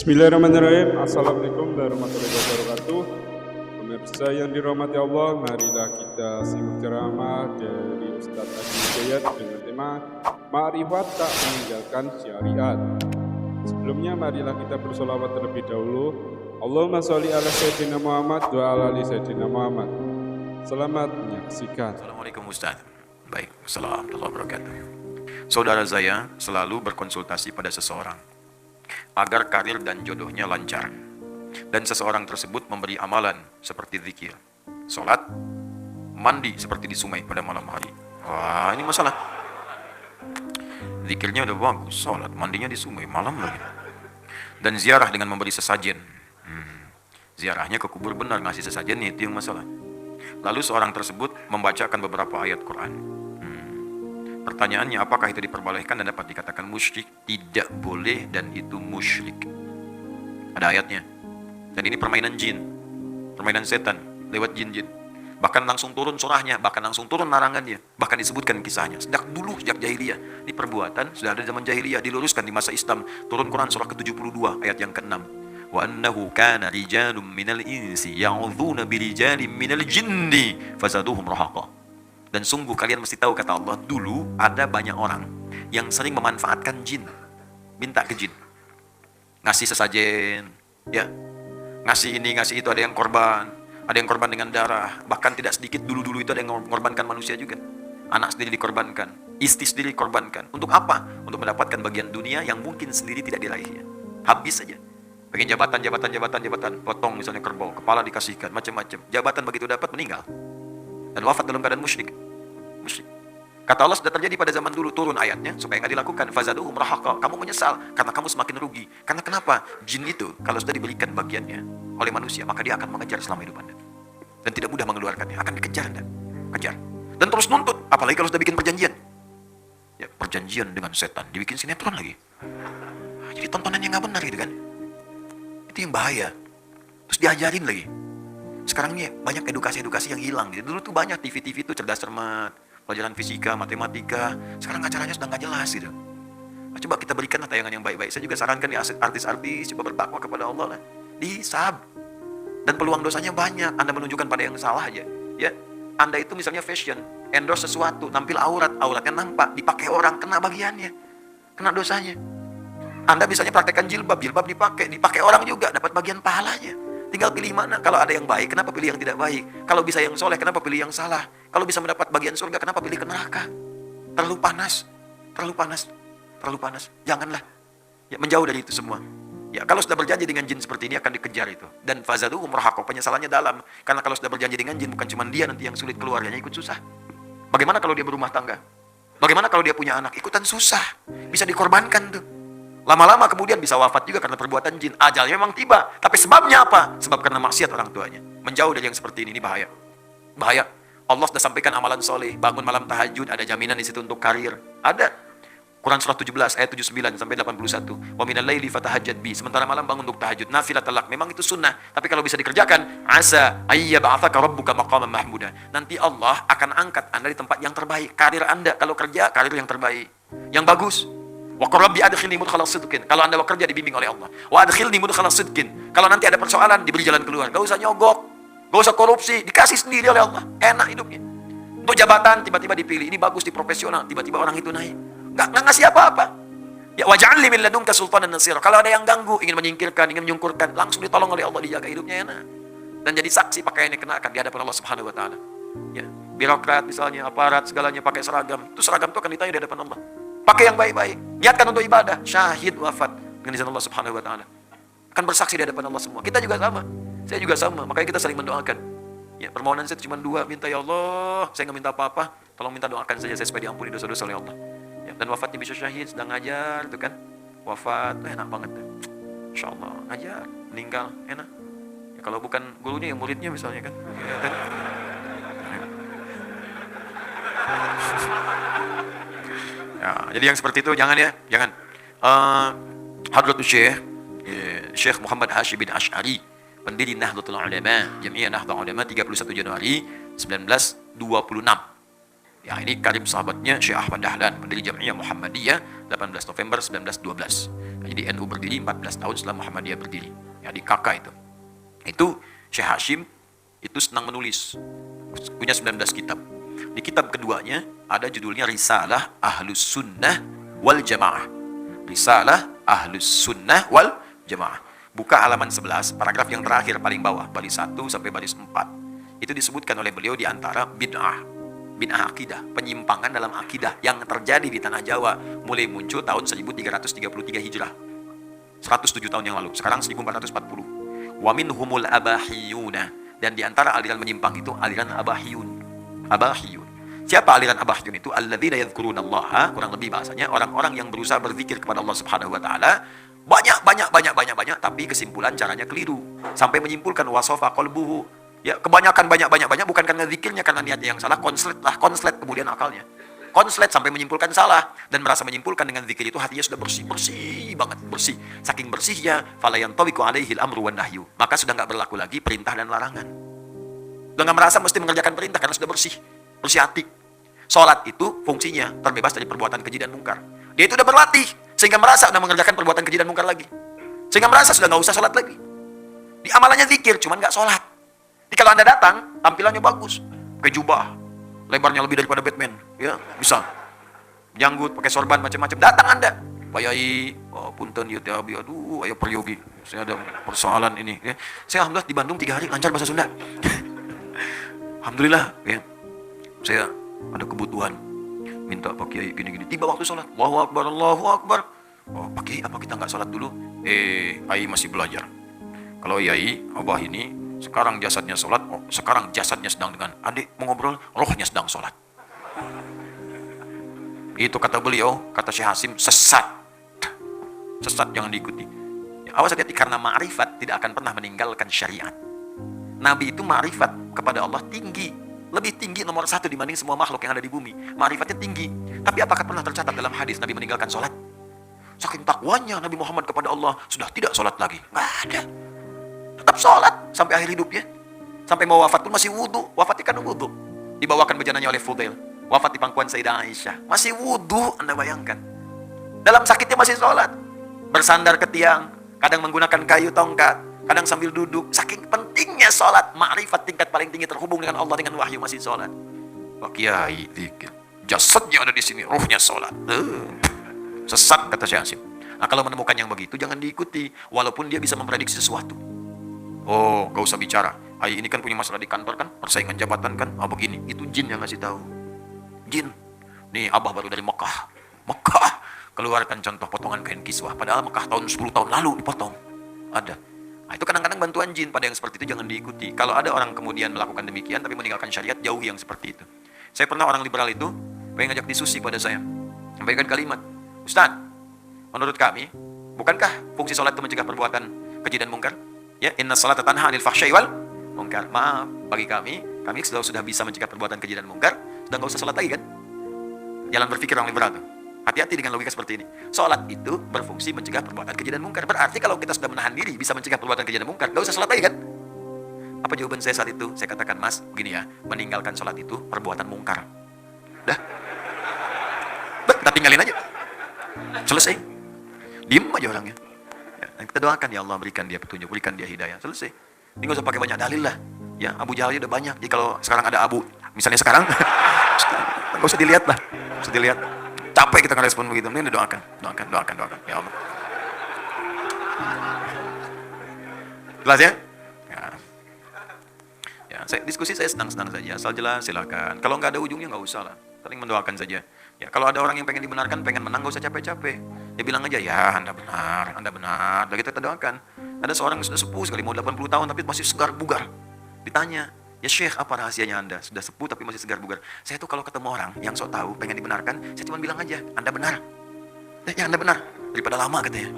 Bismillahirrahmanirrahim. Assalamualaikum warahmatullahi wabarakatuh. Pemirsa yang dirahmati Allah, marilah kita simak ceramah dari Ustaz Adi Hidayat dengan tema Ma'rifat tak meninggalkan syariat. Sebelumnya marilah kita bersolawat terlebih dahulu. Allahumma sholli ala Sayyidina Muhammad wa ala ali Sayyidina Muhammad. Selamat menyaksikan. Assalamualaikum Ustaz. Baik, assalamualaikum warahmatullahi wabarakatuh. Saudara saya selalu berkonsultasi pada seseorang agar karir dan jodohnya lancar. Dan seseorang tersebut memberi amalan seperti zikir, sholat, mandi seperti di sungai pada malam hari. Wah, ini masalah. Zikirnya udah bagus, sholat, mandinya di sungai malam lagi. Dan ziarah dengan memberi sesajen. Ziarahnya ke kubur benar, ngasih sesajen, itu yang masalah. Lalu seorang tersebut membacakan beberapa ayat Quran. Pertanyaannya, apakah itu diperbolehkan dan dapat dikatakan musyrik? Tidak boleh, dan itu musyrik. Ada ayatnya. Dan ini permainan jin, permainan setan lewat jin-jin. Bahkan langsung turun surahnya, bahkan langsung turun larangannya, bahkan disebutkan kisahnya. Sejak dulu, sejak jahiliyah, di perbuatan sudah ada zaman jahiliyah, diluruskan di masa Islam. Turun Quran surah ke-72 ayat yang ke-6. Wa annahu kana rijalun minal insi ya'udzuuna birijalin minal jinni fazaduhum rahaqa. Dan sungguh kalian mesti tahu, kata Allah, dulu ada banyak orang yang sering memanfaatkan jin, minta ke jin, ngasih sesajen, ya, ngasih ini, ngasih itu. Ada yang korban dengan darah. Bahkan tidak sedikit dulu itu ada yang mengorbankan manusia juga. Anak sendiri dikorbankan, istri sendiri dikorbankan. Untuk apa? Untuk mendapatkan bagian dunia yang mungkin sendiri tidak diraihnya. Habis saja. Pengen jabatan, potong misalnya kerbau, kepala dikasihkan, macam-macam. Jabatan begitu dapat, meninggal dan wafat dalam keadaan musyrik. Kata Allah, sudah terjadi pada zaman dulu, turun ayatnya supaya nggak dilakukan. Fazaduhum rahaqa, kamu menyesal karena kamu semakin rugi. Karena kenapa? Jin itu kalau sudah diberikan bagiannya oleh manusia, maka dia akan mengejar selama hidup Anda. Dan tidak mudah mengeluarkannya, akan dikejar Anda. Kejar. Dan terus nuntut, apalagi kalau sudah bikin perjanjian. Ya, perjanjian dengan setan, dibikin sinetron lagi. Jadi tontonannya nggak benar gitu kan. Itu yang bahaya. Terus diajarin lagi. Sekarang nih banyak edukasi-edukasi yang hilang gitu. Dulu tuh banyak TV-TV itu cerdas cermat, pelajaran fisika, matematika. Sekarang acaranya sudah nggak jelas gitu. Nah, coba kita berikan tayangan yang baik-baik. Saya juga sarankan ya, artis-artis coba bertakwa kepada Allah lah. Dihisab. Dan peluang dosanya banyak. Anda menunjukkan pada yang salah aja. Ya, Anda itu misalnya fashion, endorse sesuatu, tampil auratnya nampak, dipakai orang, kena bagiannya, kena dosanya. Anda misalnya praktekkan jilbab dipakai orang juga, dapat bagian pahalanya. Tinggal pilih mana. Kalau ada yang baik, kenapa pilih yang tidak baik? Kalau bisa yang soleh, kenapa pilih yang salah? Kalau bisa mendapat bagian surga, kenapa pilih ke neraka? Terlalu panas. Janganlah. Ya, menjauh dari itu semua. Ya, kalau sudah berjanji dengan jin seperti ini, akan dikejar itu. Dan fazaduhum rahaqa, penyesalannya dalam. Karena kalau sudah berjanji dengan jin, bukan cuma dia nanti yang sulit, keluarganya ikut susah. Bagaimana kalau dia berumah tangga? Bagaimana kalau dia punya anak? Ikutan susah. Bisa dikorbankan tuh. Lama-lama kemudian bisa wafat juga karena perbuatan jin. Ajalnya memang tiba. Tapi sebabnya apa? Sebab karena maksiat orang tuanya. Menjauh dari yang seperti ini bahaya. Bahaya. Allah sudah sampaikan amalan soleh. Bangun malam tahajud. Ada jaminan di situ untuk karir. Ada. Quran surah 17 ayat 79 sampai 81. Wa minal laili fatahajjad bi. Sementara malam bangun untuk tahajud. Nafilatal lak. Memang itu sunnah. Tapi kalau bisa dikerjakan, asa ayyab'atsaka rabbuka maqaman mahmuda. Nanti Allah akan angkat Anda di tempat yang terbaik. Karir Anda kalau kerja, karir yang terbaik. Yang bagus. Wa qur rabbi adkhilni mudkhala sidqin. Kalau Anda bekerja dibimbing oleh Allah. Wa adkhilni mudkhala sidqin. Kalau nanti ada persoalan diberi jalan keluar. Gak usah nyogok, gak usah korupsi, dikasih sendiri oleh Allah. Enak hidupnya. Untuk jabatan tiba-tiba dipilih, ini bagus di profesional, tiba-tiba orang itu naik. Gak ngasih apa-apa. Ya waj'alni min ladunka sultanan nasira. Kalau ada yang ganggu, ingin menyingkirkan, ingin menyungkurkan, langsung ditolong oleh Allah, dijaga hidupnya enak. Dan jadi saksi pakaiannya kenakan di hadapan Allah Subhanahu wa taala. Ya, birokrat misalnya, aparat segalanya pakai seragam. Itu seragam itu akan ditanya di hadapan Allah. Pakai yang baik-baik, niatkan untuk ibadah, syahid wafat dengan izin Allah Subhanahu wa taala. Akan bersaksi di hadapan Allah semua. Kita juga sama. Saya juga sama. Makanya kita saling mendoakan. Ya, permohonan saya cuma 2, minta ya Allah, saya enggak minta apa-apa, tolong minta doakan saja saya supaya diampuni dosa-dosa oleh Allah. Ya, dan wafatnya bisa syahid, sedang ngajar itu kan. Wafat, enak banget tuh. Insyaallah, ngajar, meninggal, enak. Ya, kalau bukan gurunya ya muridnya misalnya kan. Ya, kan? Ya, jadi yang seperti itu jangan ya, jangan. Hadratus Syekh Muhammad Hashim bin Asy'ari, pendiri Nahdlatul Ulama, Jamiah Nahdlatul Ulama 31 Januari 1926. Ya, ini karib sahabatnya Syekh Ahmad Dahlan, pendiri Jamiah Muhammadiyah 18 November 1912. Nah, jadi NU berdiri 14 tahun setelah Muhammadiyah berdiri. Ya, di KK itu. Itu Syekh Hashim itu senang menulis. Punya 19 kitab. Di kitab keduanya ada judulnya Risalah Ahlus Sunnah wal Jamaah. Risalah Ahlus Sunnah wal Jamaah. Buka halaman 11, paragraf yang terakhir paling bawah, baris 1 sampai baris 4. Itu disebutkan oleh beliau di antara bid'ah akidah, penyimpangan dalam akidah yang terjadi di tanah Jawa mulai muncul tahun 1333 Hijrah. 107 tahun yang lalu, sekarang 1440. Wa minhumul abahiyuna, dan di antara aliran menyimpang itu aliran abahiyun. Abahiyun. Siapa aliran abahiyun itu? Alladzina yadhkurunallaha, kurang lebih bahasanya orang-orang yang berusaha berzikir kepada Allah Subhanahu wa taala banyak, tapi kesimpulan caranya keliru sampai menyimpulkan wasofa qalbuhu. Ya, kebanyakan banyak bukan karena zikirnya, karena niatnya yang salah, konslet kemudian akalnya. Konslet sampai menyimpulkan salah dan merasa menyimpulkan dengan zikir itu hatinya sudah bersih banget, bersih. Saking bersihnya, fala yantabiqu alaihil amru wan nahyu. Maka sudah enggak berlaku lagi perintah dan larangan. Sudah enggak merasa mesti mengerjakan perintah karena sudah bersih hati. Salat itu fungsinya terbebas dari perbuatan keji dan mungkar. Dia itu sudah berlatih sehingga merasa sudah mengerjakan perbuatan keji dan mungkar lagi. Sehingga merasa sudah enggak usah salat lagi. Di amalannya zikir, cuman enggak salat. Jadi kalau Anda datang, tampilannya bagus, pakai jubah, lebarnya lebih daripada Batman, ya bisa, janggut, pakai sorban macam-macam. Datang Anda, Pak Yai, oh, punten ya Abi, aduh, ayo peryogi, saya ada persoalan ini. Ya. Saya alhamdulillah di Bandung 3 hari lancar bahasa Sunda. Alhamdulillah, ya. Saya ada kebutuhan, minta Pak Kiai gini-gini. Tiba waktu sholat, Allahu Akbar. Oh, Pak Kiai, apa kita nggak sholat dulu? Ai masih belajar. Kalau Yai, Abah ini sekarang jasadnya sholat, sekarang jasadnya sedang dengan adik mengobrol, rohnya sedang sholat. Itu kata beliau, kata Syekh Hashim, sesat, jangan diikuti. Ya, awas hati-hati, karena ma'rifat tidak akan pernah meninggalkan syariat. Nabi itu ma'rifat kepada Allah tinggi, lebih tinggi nomor 1 dibanding semua makhluk yang ada di bumi. Ma'rifatnya tinggi. Tapi apakah pernah tercatat dalam hadis Nabi meninggalkan sholat? Saking takwanya Nabi Muhammad kepada Allah, sudah tidak sholat lagi. Nggak ada. Tetap sholat sampai akhir hidupnya. Sampai mau wafat pun masih wudhu. Wafatnya kan wudhu. Dibawakan bejananya oleh Fudail. Wafat di pangkuan Sayyidah Aisyah. Masih wudhu, Anda bayangkan. Dalam sakitnya masih sholat. Bersandar ke tiang. Kadang menggunakan kayu tongkat. Kadang sambil duduk. Saking pentingnya sholat. Ma'rifat tingkat paling tinggi terhubung dengan Allah, dengan wahyu, masih sholat. Pak Kiai, dikit. Jasadnya ada di sini, ruhnya sholat. Sesat, kata Syekh Hashim. Nah, kalau menemukan yang begitu, jangan diikuti. Walaupun dia bisa memprediksi sesuatu. Oh, gak usah bicara. Ai ini kan punya masalah di kantor kan, persaingan jabatan kan. Oh begini, itu jin yang ngasih tahu. Jin. Nih Abah baru dari Mekah. Keluarkan contoh potongan kain kiswah. Padahal Mekah tahun 10 tahun lalu dipotong. Ada. Nah, itu kadang-kadang bantuan jin. Pada yang seperti itu jangan diikuti. Kalau ada orang kemudian melakukan demikian tapi meninggalkan syariat, jauhi yang seperti itu. Saya pernah orang liberal itu pengen ngajak diskusi pada saya. Sampaikan kalimat, Ustaz, menurut kami, bukankah fungsi sholat itu mencegah perbuatan keji dan mungkar? Ya, inna salata tanha 'anil fahsya'i wal munkar. Maaf, bagi kami sudah bisa mencegah perbuatan keji dan mungkar, sudah enggak usah salat lagi kan? Jalan berpikir orang liberal tuh. Hati-hati dengan logika seperti ini. Salat itu berfungsi mencegah perbuatan keji dan mungkar. Berarti kalau kita sudah menahan diri bisa mencegah perbuatan keji dan mungkar, enggak usah salat lagi kan? Apa jawaban saya saat itu? Saya katakan, Mas, begini ya, meninggalkan salat itu perbuatan mungkar. Dah. Kita tinggalin aja. Selesai. Diem aja orangnya. Dan kita doakan, ya Allah berikan dia petunjuk, berikan dia hidayah. Selesai. Ini gak usah pakai banyak dalil lah. Ya, Abu Jahal udah banyak. Jadi kalau sekarang ada Abu, misalnya sekarang, gak usah dilihat lah. Gak usah dilihat. Capek kita ngerespon begitu. Ini doakan. Ya Allah. Jelas ya? Ya, diskusi saya senang-senang saja. Asal jelas silakan. Kalau nggak ada ujungnya nggak usah lah. Saling mendoakan saja. Ya, kalau ada orang yang pengen dibenarkan, pengen menang, gak usah capek-capek. Dia bilang aja, ya Anda benar. Lalu kita doakan. Ada seorang yang sudah sepuh sekali, mau 80 tahun tapi masih segar bugar. Ditanya, ya Syekh, apa rahasianya Anda? Sudah sepuh tapi masih segar bugar. Saya tuh kalau ketemu orang yang sok tahu, pengen dibenarkan, saya cuma bilang aja, Anda benar. Ya Anda benar. Daripada lama katanya.